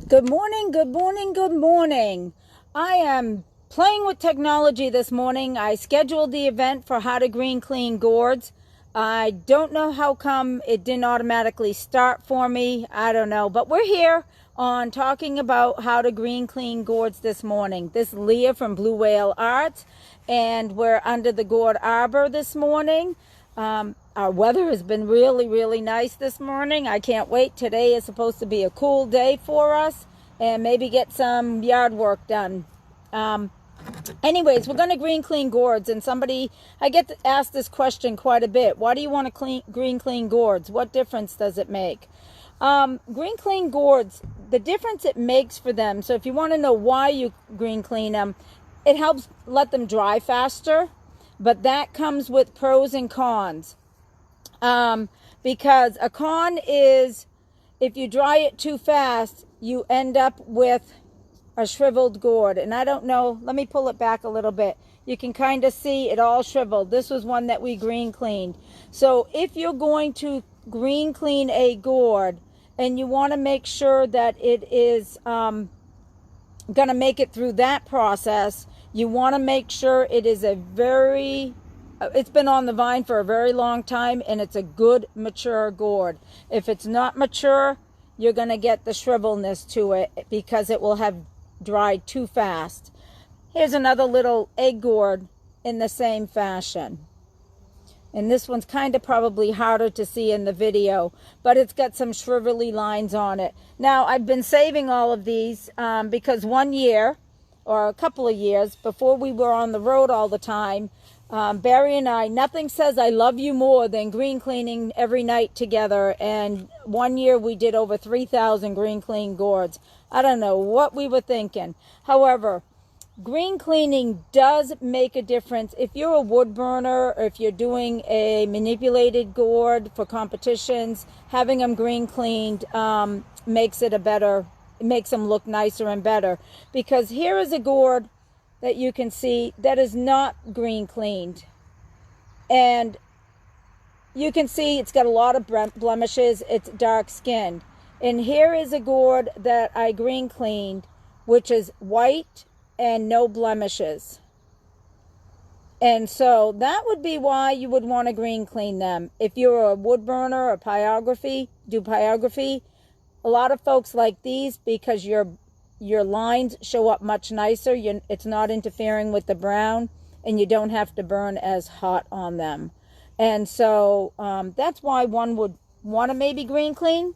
Good morning, good morning, good morning. I am playing with technology this morning. I scheduled the event for how to green clean gourds. I don't know how come it didn't automatically start for me. I don't know, but we're here on talking about how to green clean gourds this morning. This is Leah from Blue Whale Arts, and we're under the gourd arbor this morning. Our weather has been really nice this morning. I can't wait. Today is supposed to be a cool day for us and maybe get some yard work done. Anyways, we're going to green clean gourds, and I get asked this question quite a bit. Why do you want to green clean gourds? What difference does it make? Green clean gourds, the difference it makes for them, so if you want to know why you green clean them, it helps let them dry faster, but that comes with pros and cons. Because a con is if you dry it too fast, you end up with a shriveled gourd. And I don't know, let me pull it back a little bit. You can kind of see it all shriveled. This was one that we green cleaned. So if you're going to green clean a gourd and you want to make sure that it is going to make it through that process, you want to make sure it is it's been on the vine for a very long time and it's a good mature gourd. If it's not mature, you're going to get the shrivelness to it because it will have dried too fast. Here's another little egg gourd in the same fashion. And this one's kind of probably harder to see in the video, but it's got some shrivelly lines on it. Now, I've been saving all of these because one year or a couple of years before we were on the road all the time, Barry and I, nothing says I love you more than green cleaning every night together. And one year we did over 3,000 green clean gourds. I don't know what we were thinking. However, green cleaning does make a difference. If you're a wood burner, or if you're doing a manipulated gourd for competitions, having them green cleaned makes them look nicer and better. Because here is a gourd that you can see that is not green cleaned, and you can see it's got a lot of blemishes. It's dark skinned. And here is a gourd that I green cleaned, which is white and no blemishes. And so that would be why you would want to green clean them. If you're a wood burner or do pyography, a lot of folks like these because your lines show up much nicer. It's not interfering with the brown, and you don't have to burn as hot on them. And so that's why one would want to maybe green clean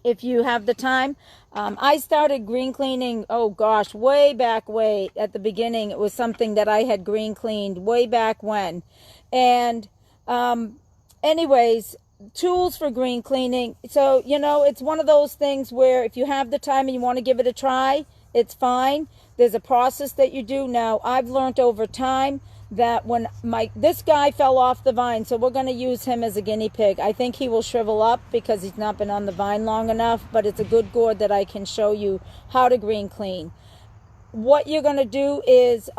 if you have the time. I started green cleaning, way back at the beginning. It was something that I had green cleaned way back when. And anyways, tools for green cleaning. So, it's one of those things where if you have the time and you want to give it a try, it's fine. There's a process that you do. Now, I've learned over time that when this guy fell off the vine, so we're going to use him as a guinea pig. I think he will shrivel up because he's not been on the vine long enough, but it's a good gourd that I can show you how to green clean. What you're going to do is,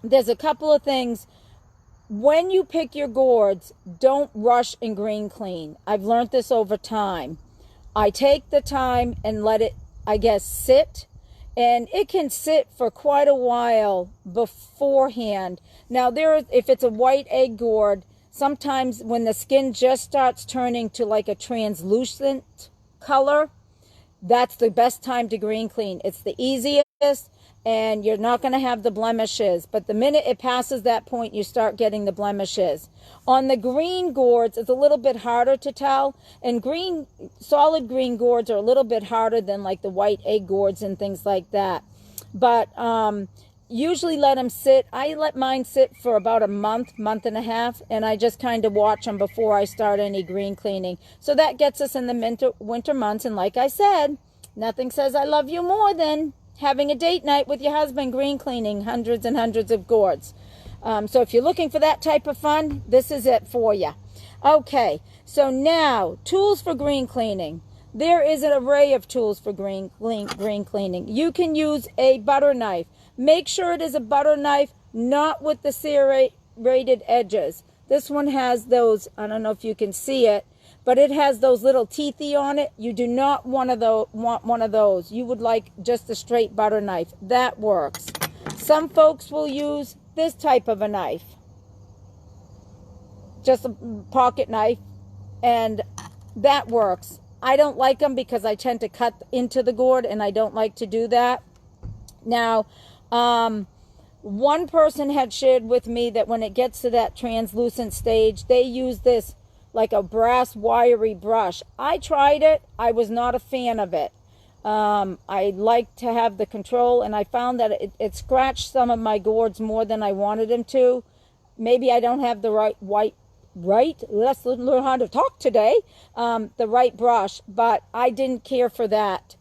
there's a couple of things. When you pick your gourds, don't rush and green clean. I've learned this over time. I take the time and let it, sit. And it can sit for quite a while beforehand. Now, if it's a white egg gourd, sometimes when the skin just starts turning to like a translucent color, that's the best time to green clean. It's the easiest, and you're not going to have the blemishes. But the minute it passes that point, you start getting the blemishes. On the green gourds, it's a little bit harder to tell. And solid green gourds are a little bit harder than like the white egg gourds and things like that. But usually let them sit. I let mine sit for about a month and a half, and I just kind of watch them before I start any green cleaning. So that gets us in the winter months. And like I said, nothing says I love you more than having a date night with your husband green cleaning hundreds and hundreds of gourds. So if you're looking for that type of fun, this is it for you. Okay, so now, tools for green cleaning. There is an array of tools for green cleaning. You can use a butter knife. Make sure it is a butter knife, not with the serrated edges. This one has those, I don't know if you can see it, but it has those little teethy on it. You do not want one of those. You would like just a straight butter knife. That works. Some folks will use this type of a knife, just a pocket knife, and that works. I don't like them because I tend to cut into the gourd, and I don't like to do that. Now, one person had shared with me that when it gets to that translucent stage, they use this like a brass wiry brush. I tried it. I was not a fan of it. I like to have the control, and I found that it scratched some of my gourds more than I wanted them to. Maybe I don't have the right, let's learn how to talk today, the right brush, but I didn't care for that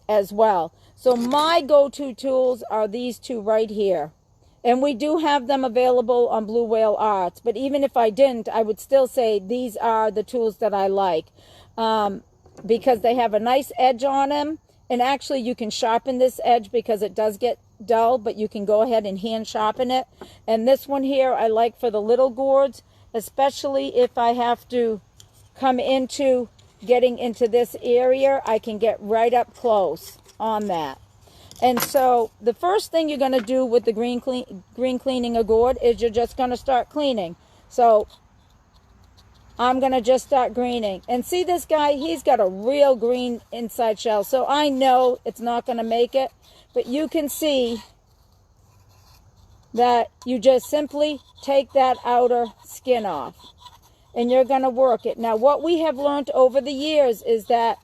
as well. So my go-to tools are these two right here. And we do have them available on Blue Whale Arts. But even if I didn't, I would still say these are the tools that I like. Because they have a nice edge on them. And actually you can sharpen this edge because it does get dull. But you can go ahead and hand sharpen it. And this one here I like for the little gourds. Especially if I have to come into getting into this area. I can get right up close on that. And so the first thing you're going to do with the green cleaning a gourd is you're just going to start cleaning. So I'm going to just start greening. And see this guy, he's got a real green inside shell. So I know it's not going to make it. But you can see that you just simply take that outer skin off. And you're going to work it. Now what we have learned over the years is that,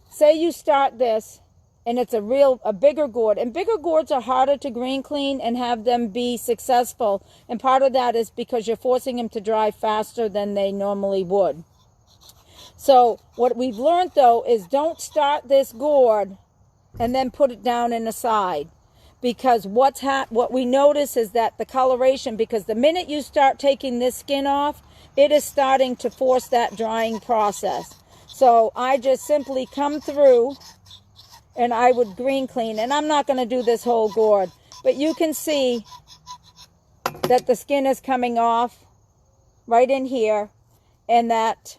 say you start this, and it's a bigger gourd. And bigger gourds are harder to green clean and have them be successful. And part of that is because you're forcing them to dry faster than they normally would. So what we've learned, though, is don't start this gourd and then put it down in the side. Because what we notice is that the coloration, because the minute you start taking this skin off, it is starting to force that drying process. So I just simply come through and I would green clean. And I'm not going to do this whole gourd. But you can see that the skin is coming off right in here. And that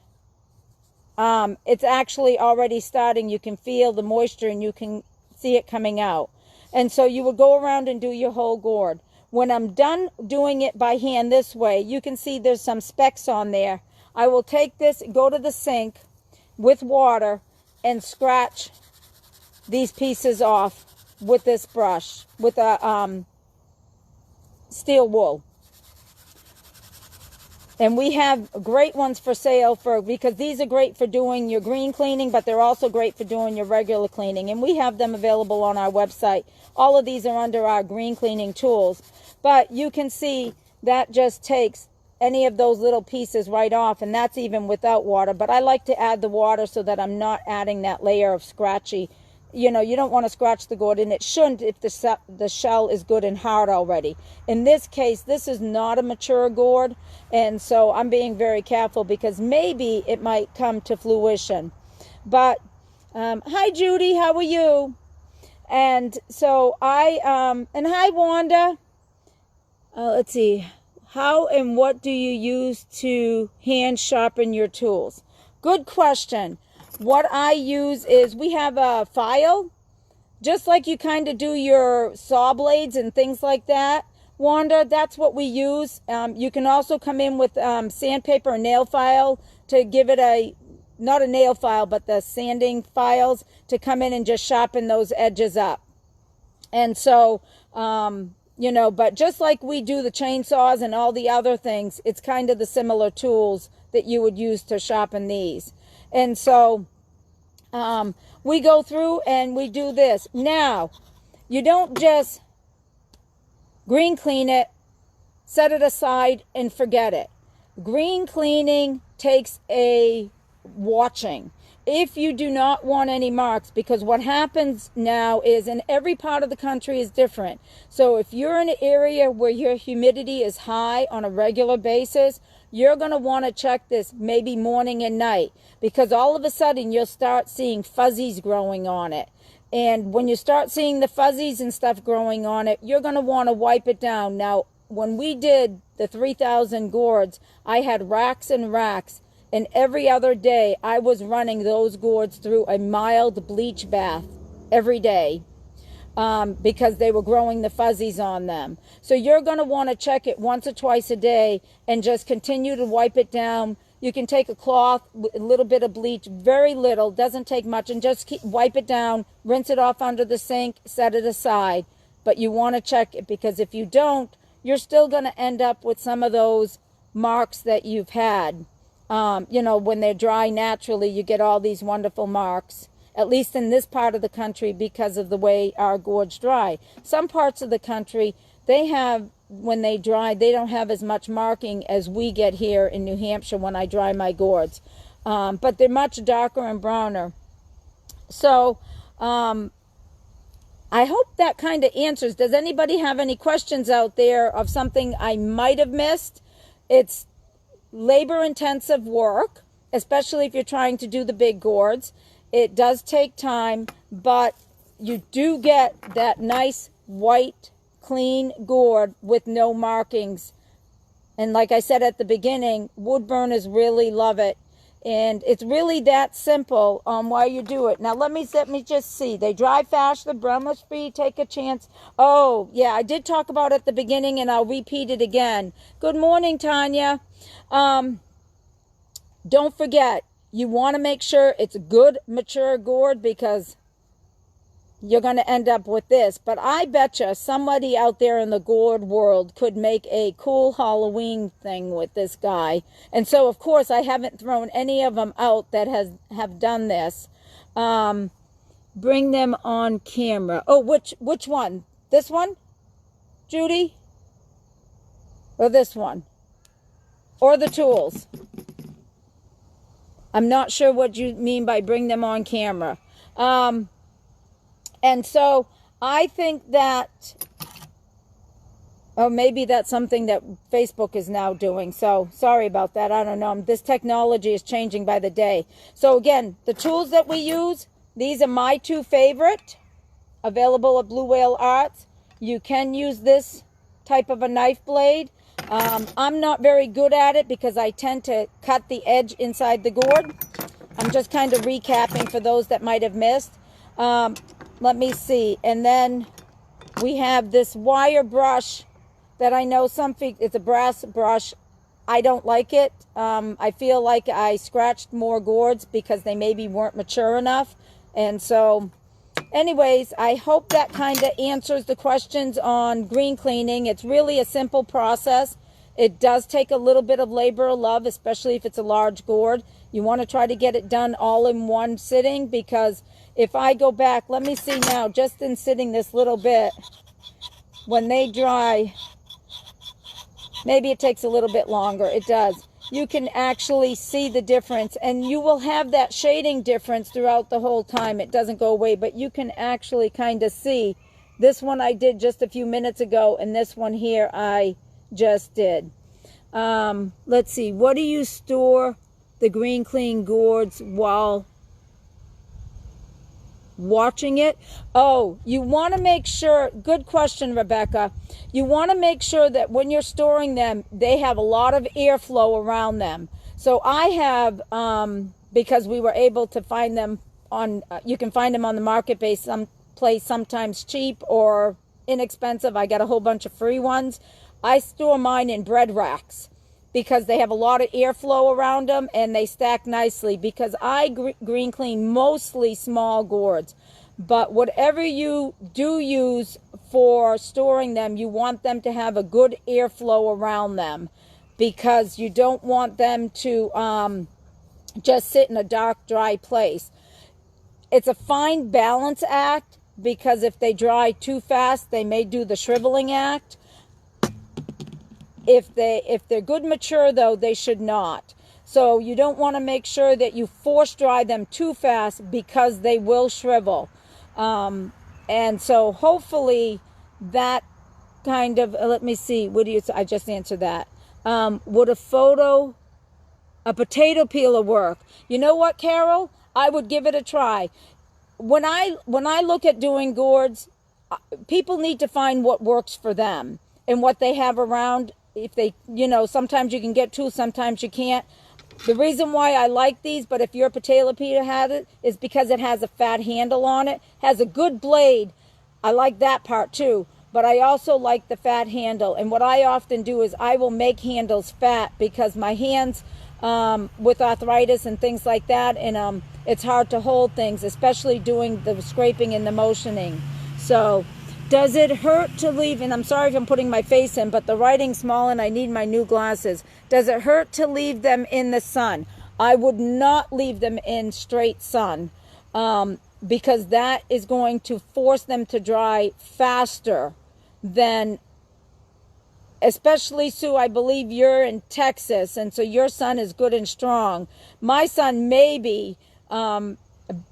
it's actually already starting. You can feel the moisture and you can see it coming out. And so you would go around and do your whole gourd. When I'm done doing it by hand this way, you can see there's some specks on there. I will take this, go to the sink with water and scratch these pieces off with this brush, with a steel wool. And we have great ones for sale because these are great for doing your green cleaning, but they're also great for doing your regular cleaning. And we have them available on our website. All of these are under our green cleaning tools. But you can see that just takes any of those little pieces right off, and that's even without water. But I like to add the water so that I'm not adding that layer of scratchy. You know, you don't want to scratch the gourd, and it shouldn't if the shell is good and hard already. In this case, this is not a mature gourd, and so I'm being very careful because maybe it might come to fruition. But, hi Judy, how are you? And so and hi Wanda. Let's see, how and what do you use to hand sharpen your tools? Good question. What I use is we have a file, just like you kind of do your saw blades and things like that. Wanda, that's what we use. You can also come in with sandpaper and nail file to give it not a nail file, but the sanding files to come in and just sharpen those edges up. And so, you know, but just like we do the chainsaws and all the other things, it's kind of the similar tools that you would use to sharpen these. And so we go through and we do this. Now, you don't just green clean it, set it aside, and forget it. Green cleaning takes a watching. If you do not want any marks, because what happens now is, in every part of the country is different. So if you're in an area where your humidity is high on a regular basis, you're going to want to check this maybe morning and night, because all of a sudden you'll start seeing fuzzies growing on it. And when you start seeing the fuzzies and stuff growing on it, you're going to want to wipe it down. Now, when we did the 3,000 gourds, I had racks and racks, and every other day I was running those gourds through a mild bleach bath every day. Because they were growing the fuzzies on them. So you're going to want to check it once or twice a day and just continue to wipe it down. You can take a cloth, a little bit of bleach, very little, doesn't take much, and just wipe it down, rinse it off under the sink, set it aside. But you want to check it, because if you don't, you're still going to end up with some of those marks that you've had. When they're dry naturally, you get all these wonderful marks. At least in this part of the country, because of the way our gourds dry. Some parts of the country, they have, when they dry, they don't have as much marking as we get here in New Hampshire when I dry my gourds. But they're much darker and browner. So, I hope that kind of answers. Does anybody have any questions out there of something I might have missed? It's labor-intensive work, especially if you're trying to do the big gourds. It does take time, but you do get that nice white, clean gourd with no markings. And like I said at the beginning, wood burners really love it. And it's really that simple on why you do it. Now let me just see. They dry fast, the brownless free, take a chance. Oh, yeah, I did talk about it at the beginning, and I'll repeat it again. Good morning, Tanya. Don't forget, you want to make sure it's a good, mature gourd, because you're going to end up with this. But I betcha somebody out there in the gourd world could make a cool Halloween thing with this guy. And so, of course, I haven't thrown any of them out that have done this. Bring them on camera. Oh, which one? This one, Judy? Or this one? Or the tools? I'm not sure what you mean by bring them on camera. And so I think that, oh, maybe that's something that Facebook is now doing. So sorry about that. I don't know. This technology is changing by the day. So again, the tools that we use, these are my two favorite, available at Blue Whale Arts. You can use this type of a knife blade. I'm not very good at it because I tend to cut the edge inside the gourd. I'm just kind of recapping for those that might have missed. Let me see. And then we have this wire brush that I know it's a brass brush. I don't like it. I feel like I scratched more gourds because they maybe weren't mature enough. And so, anyways, I hope that kind of answers the questions on green cleaning. It's really a simple process. It does take a little bit of labor or love, especially if it's a large gourd. You want to try to get it done all in one sitting, because if I go back, let me see now, just in sitting this little bit, when they dry, maybe it takes a little bit longer. It does. You can actually see the difference, and you will have that shading difference throughout the whole time. It doesn't go away, but you can actually kind of see. This one I did just a few minutes ago, and this one here I just did. Let's see. What do you store the green clean gourds while watching it? Oh, you want to make sure, good question, Rebecca. You want to make sure that when you're storing them, they have a lot of airflow around them. So I have, because we were able to find them on, you can find them on the market base someplace, sometimes cheap or inexpensive. I got a whole bunch of free ones. I store mine in bread racks because they have a lot of airflow around them and they stack nicely, because I green clean mostly small gourds. But whatever you do use for storing them, you want them to have a good airflow around them, because you don't want them to just sit in a dark, dry place. It's a fine balance act, because if they dry too fast, they may do the shriveling act. If they're good mature, though, they should not. So you don't want to make sure that you force dry them too fast, because they will shrivel. And so hopefully that kind of, let me see, what do you, I just answered that. Would a potato peeler work? You know what, Carol? I would give it a try. When I look at doing gourds, people need to find what works for them. and what they have around. If they, you know, sometimes you can get two, sometimes you can't. The reason why I like these, but if your potato peeler has it, is because it has a fat handle on it, has a good blade. I like that part too, but I also like the fat handle. And what I often do is I will make handles fat because my hands, with arthritis and things like that, and it's hard to hold things, especially doing the scraping and the motioning. So, does it hurt to leave, and I'm sorry if I'm putting my face in, but the writing's small and I need my new glasses. Does it hurt to leave them in the sun? I would not leave them in straight sun, because that is going to force them to dry faster than, especially Sue, I believe you're in Texas, and so your sun is good and strong. My sun maybe,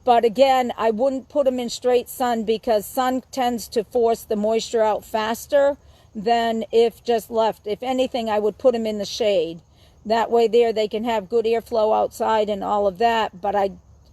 but again, I wouldn't put them in straight sun because sun tends to force the moisture out faster than if just left. If anything, I would put them in the shade. That way there they can have good airflow outside and all of that. But I,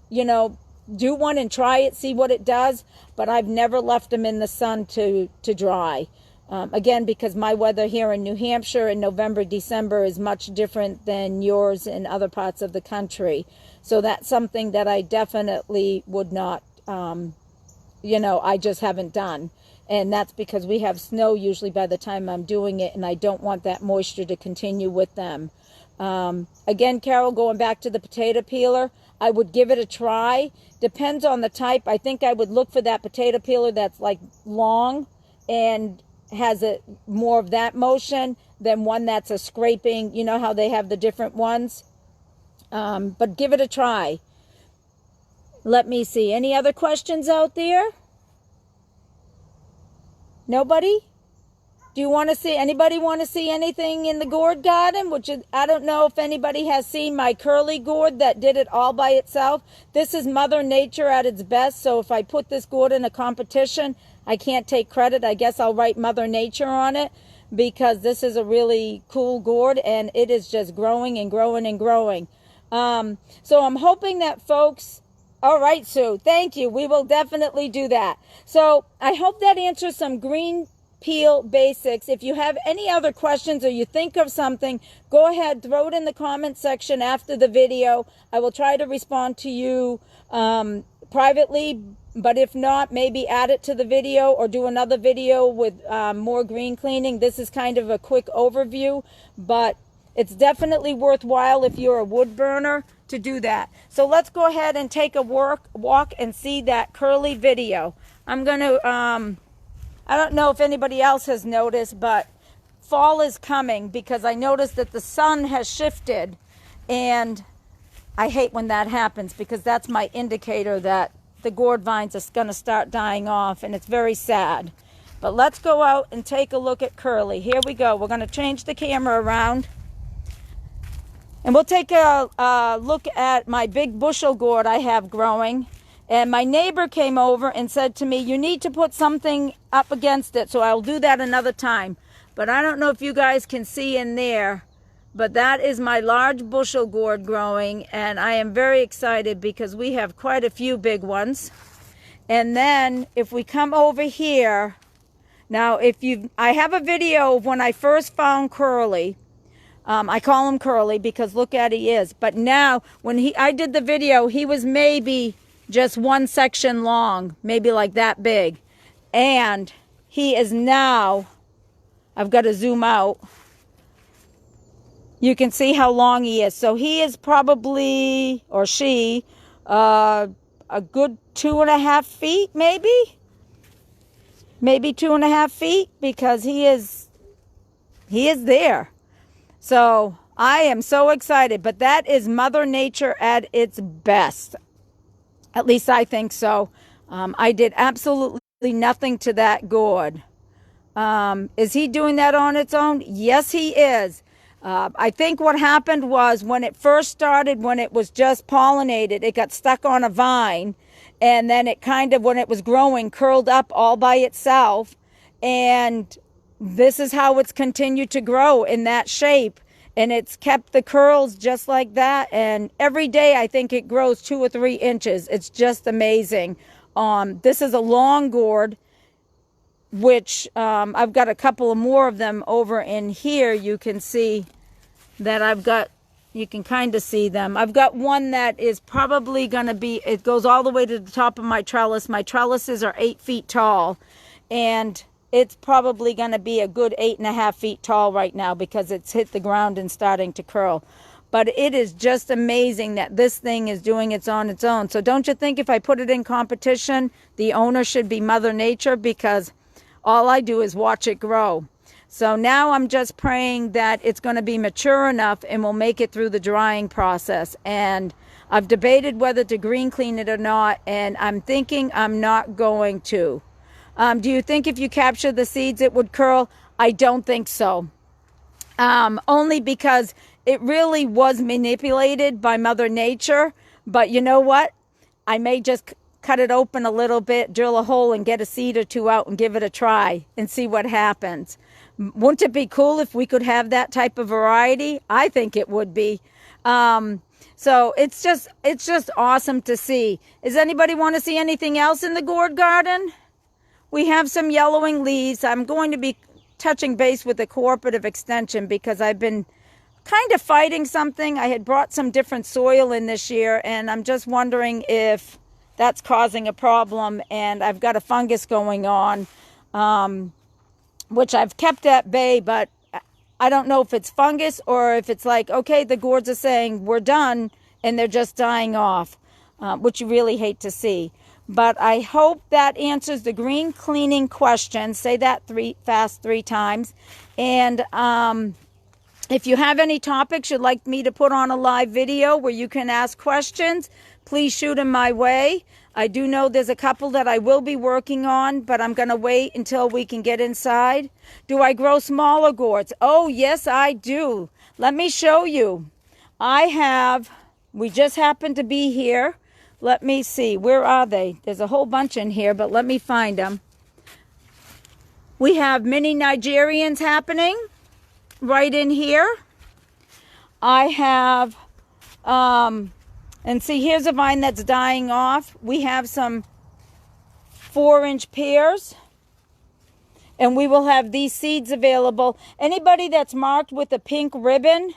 you know, do one and try it, see what it does. But I've never left them in the sun to dry. Again, because my weather here in New Hampshire in November, December is much different than yours in other parts of the country. So that's something that I definitely would not, you know, I just haven't done. And that's because we have snow usually by the time I'm doing it, and I don't want that moisture to continue with them. Again, Carol, going back to the potato peeler, I would give it a try. Depends on the type. I think I would look for that potato peeler that's like long and has a more of that motion than one that's a scraping. You know how they have the different ones? But give it a try. Let me see. Any other questions out there? Nobody? Do you want to see, anybody want to see anything in the gourd garden? Which is, I don't know if anybody has seen my curly gourd that did it all by itself. This is Mother Nature at its best. So if I put this gourd in a competition, I can't take credit. I guess I'll write Mother Nature on it, because this is a really cool gourd and it is just growing and growing and growing. So I'm hoping that folks, all right, Sue, thank you. We will definitely do that. So I hope that answers some green peel basics. If you have any other questions or you think of something, go ahead, throw it in the comment section after the video. I will try to respond to you privately, but if not, maybe add it to the video or do another video with more green cleaning. This is kind of a quick overview, but it's definitely worthwhile if you're a wood burner to do that. So let's go ahead and take a walk and see that curly video. I'm going to, I don't know if anybody else has noticed, but fall is coming because I noticed that the sun has shifted, and I hate when that happens because that's my indicator that the gourd vines are going to start dying off, and it's very sad. But let's go out and take a look at curly. Here we go. We're going to change the camera around. And we'll take a look at my big bushel gourd I have growing. And my neighbor came over and said to me, you need to put something up against it. So I'll do that another time. But I don't know if you guys can see in there, but that is my large bushel gourd growing. And I am very excited because we have quite a few big ones. And then if we come over here, now I have a video of when I first found Curly. I call him Curly because look at he is. But now when I did the video, he was maybe just one section long, maybe like that big. And he is now, I've got to zoom out. You can see how long he is. So he is probably, or she, a good 2.5 feet, maybe? Maybe 2.5 feet, because he is there. So I am so excited, but that is Mother Nature at its best. At least I think so. I did absolutely nothing to that gourd. Is he doing that on its own? Yes, he is. I think what happened was when it first started, when it was just pollinated, it got stuck on a vine, and then it kind of, when it was growing, curled up all by itself. And this is how it's continued to grow in that shape. And it's kept the curls just like that. And every day I think it grows 2 or 3 inches. It's just amazing. This is a long gourd. which I've got a couple of more of them over in here. You can see that I've got, you can kind of see them. I've got one that is probably going to be, it goes all the way to the top of my trellis. My trellises are 8 feet tall, and it's probably going to be a good 8.5 feet tall right now because it's hit the ground and starting to curl. But it is just amazing that this thing is doing it on its own. So don't you think if I put it in competition, the owner should be Mother Nature, because all I do is watch it grow. So now I'm just praying that it's going to be mature enough and will make it through the drying process. And I've debated whether to green clean it or not, and I'm thinking I'm not going to. Do you think if you capture the seeds it would curl? I don't think so. Only because it really was manipulated by Mother Nature. But you know what? I may just cut it open a little bit, drill a hole, and get a seed or two out and give it a try and see what happens. Wouldn't it be cool if we could have that type of variety? I think it would be. So it's just awesome to see. Does anybody want to see anything else in the gourd garden? We have some yellowing leaves. I'm going to be touching base with the cooperative extension because I've been kind of fighting something. I had brought some different soil in this year, and I'm just wondering if that's causing a problem. And I've got a fungus going on, which I've kept at bay, but I don't know if it's fungus or if it's like, okay, the gourds are saying we're done and they're just dying off, which you really hate to see. But I hope that answers the green cleaning question. Say that fast 3 times. And if you have any topics you'd like me to put on a live video where you can ask questions, please shoot them my way. I do know there's a couple that I will be working on, but I'm going to wait until we can get inside. Do I grow smaller gourds? Oh, yes, I do. Let me show you. We just happened to be here. Let me see. Where are they? There's a whole bunch in here, but let me find them. We have mini Nigerians happening right in here. I have, and see, here's a vine that's dying off. We have some 4-inch pears, and we will have these seeds available. Anybody that's marked with a pink ribbon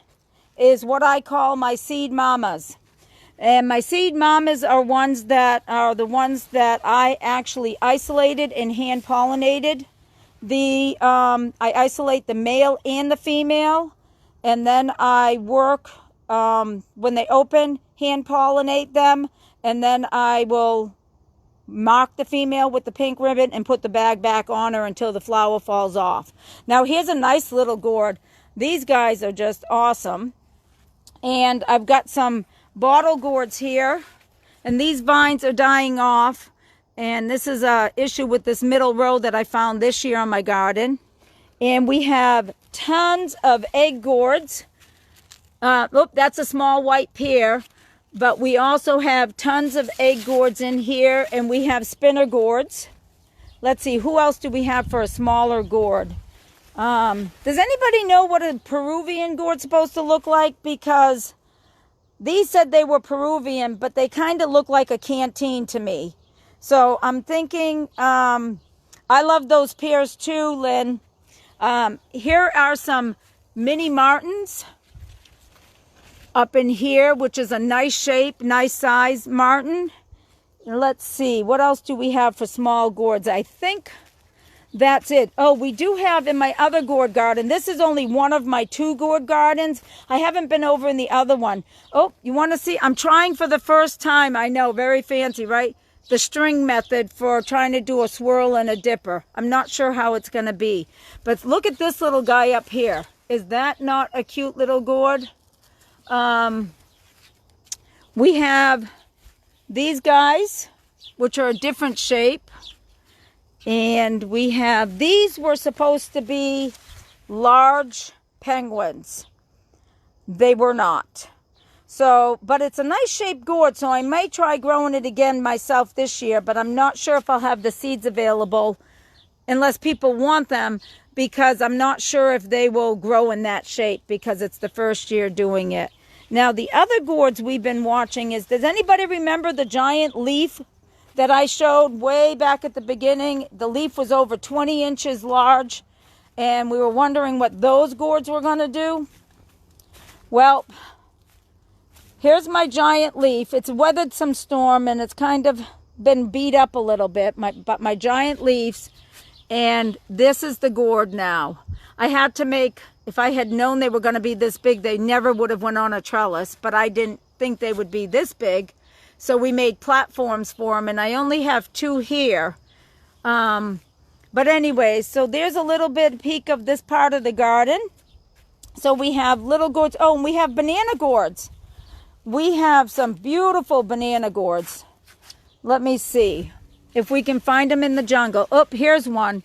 is what I call my seed mamas. And my seed mamas are the ones that I actually isolated and hand pollinated. I isolate the male and the female, and then I work when they open, hand pollinate them, and then I will mark the female with the pink ribbon and put the bag back on her until the flower falls off. Now here's a nice little gourd. These guys are just awesome. And I've got some bottle gourds here, and these vines are dying off, and this is a issue with this middle row that I found this year on my garden. And we have tons of egg gourds. That's a small white pear, but we also have tons of egg gourds in here, and we have spinner gourds. Let's see, who else do we have for a smaller gourd? Does anybody know what a Peruvian gourd's supposed to look like? Because these said they were Peruvian, but they kind of look like a canteen to me. So I'm thinking, I love those pears too, Lynn. Here are some mini martins up in here, which is a nice shape, nice size martin. Let's see, what else do we have for small gourds? I think that's it. Oh, we do have in my other gourd garden. This is only one of my 2 gourd gardens. I haven't been over in the other one. Oh, you want to see? I'm trying for the first time. I know, very fancy, right? The string method for trying to do a swirl and a dipper. I'm not sure how it's going to be. But look at this little guy up here. Is that not a cute little gourd? We have these guys, which are a different shape. And we have, these were supposed to be large penguins. They were not. So, but it's a nice shaped gourd, so I might try growing it again myself this year, but I'm not sure if I'll have the seeds available unless people want them, because I'm not sure if they will grow in that shape because it's the first year doing it. Now, the other gourds we've been watching is, does anybody remember the giant leaf that I showed way back at the beginning, the leaf was over 20 inches large, and we were wondering what those gourds were going to do. Well, here's my giant leaf. It's weathered some storm, and it's kind of been beat up a little bit, but my giant leaves, and this is the gourd now. I had to make, if I had known they were going to be this big, they never would have went on a trellis, but I didn't think they would be this big. So we made platforms for them, and I only have 2 here. But anyways, so there's a little bit peek of this part of the garden. So we have little gourds. Oh, and we have banana gourds. We have some beautiful banana gourds. Let me see if we can find them in the jungle. Oh, here's one.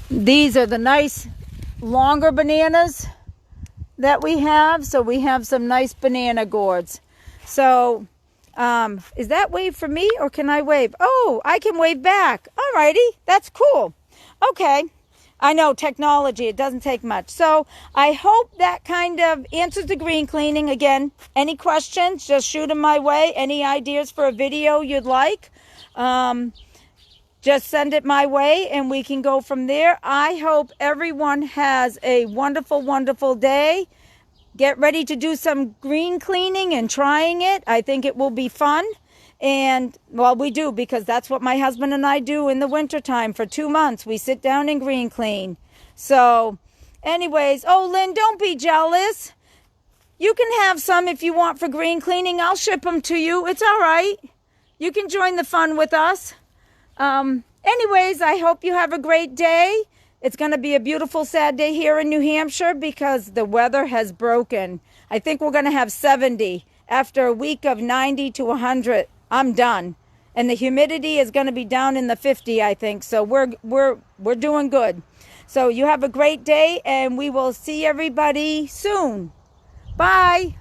These are the nice longer bananas that we have. So we have some nice banana gourds. So is that wave for me, or can I wave? Oh, I can wave back. Alrighty, that's cool. Okay, I know technology, it doesn't take much. So I hope that kind of answers the green cleaning. Again, any questions, just shoot them my way. Any ideas for a video you'd like, just send it my way and we can go from there. I hope everyone has a wonderful, wonderful day. Get ready to do some green cleaning and trying it. I think it will be fun. And, well, we do, because that's what my husband and I do in the wintertime for 2 months. We sit down and green clean. So, anyways, oh, Lynn, don't be jealous. You can have some if you want for green cleaning. I'll ship them to you. It's all right. You can join the fun with us. Anyways, I hope you have a great day. It's going to be a beautiful, sad day here in New Hampshire because the weather has broken. I think we're going to have 70. After a week of 90 to 100, I'm done. And the humidity is going to be down in the 50, I think. So we're doing good. So you have a great day, and we will see everybody soon. Bye.